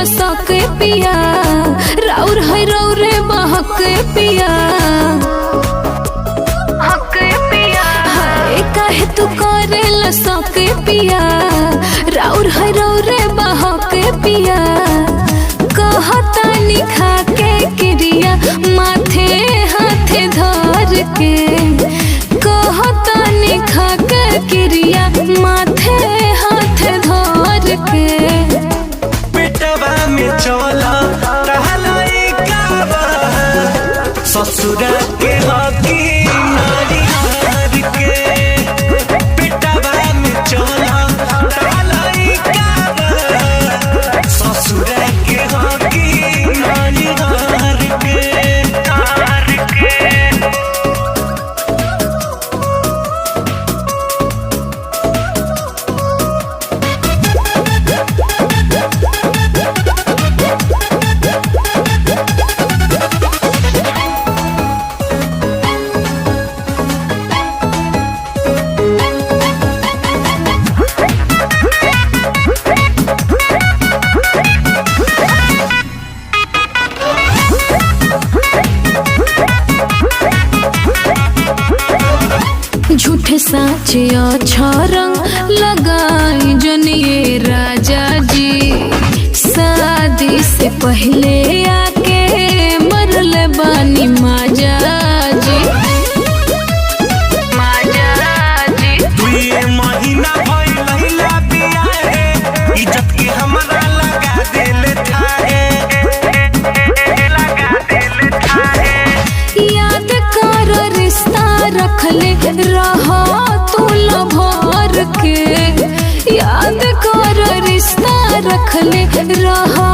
लसके पिया राउर है रौरे बहके पिया काहे तू करे लसके पिया राउर है रौरे बहके पिया कहता निखा के क्रिया माथे हाथे धर के कहता निखा के क्रिया माथे हाथे धर के पेटवा में चला टहलाई कावा ससुर के हकी नारी हार के पेटवा में चला टहलाई कावा ससुर के हकी नारी हार के झूठे साचे अच्छा रंग लगाई जनिए राजा जी शादी से पहले आके मरल बानी माजा जी दुए महीना भइल लहिला बिया रे इज्जत के हमरा लगा देले थाहे याद कर रिश्ता रखले रहा तू लभर के याद कर रिश्ता रखले रहा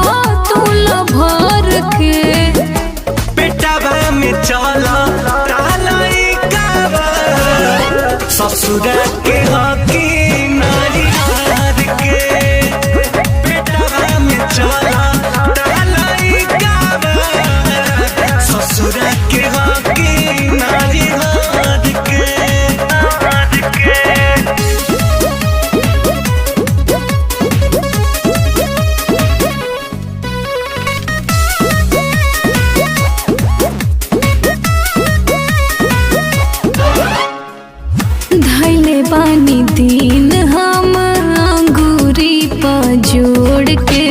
तू लभर के पेटवा में चला टहलाई कावा ससुर के हकी नारी हार के पेटवा में चला टहलाई कावा ससुर के हकी नारी हार के धैले बानी दिन हम अंगूरी पर जोड़ के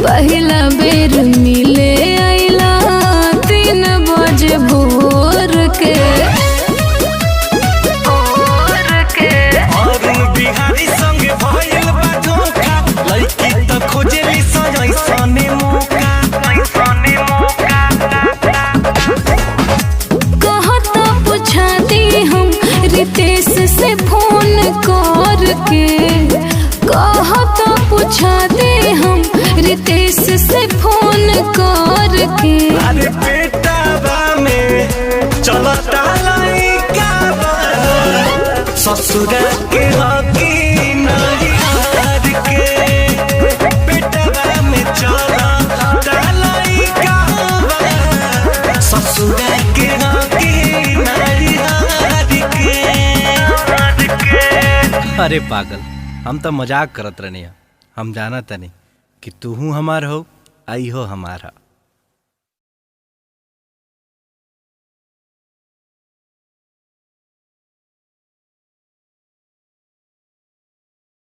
पहला बेर मिले आइला 3 बजे भोर के अरुण बिहारी संग भइल बा धोखा लइकी त खोजेली सजैसने मौका कहता पूछा दी हम रितेश से फोन करके कहता पूछा दे हम रितेश से फोन करके अरे पेटवा में चलता लइका ससुर के हकी नारी हार के पेटवा में चलता लइका ससुर के हकी नारी हार के। अरे पागल हम तो मजाक करत रहनी हम जानत नहीं कि तू हमार हो आई हो हमारा।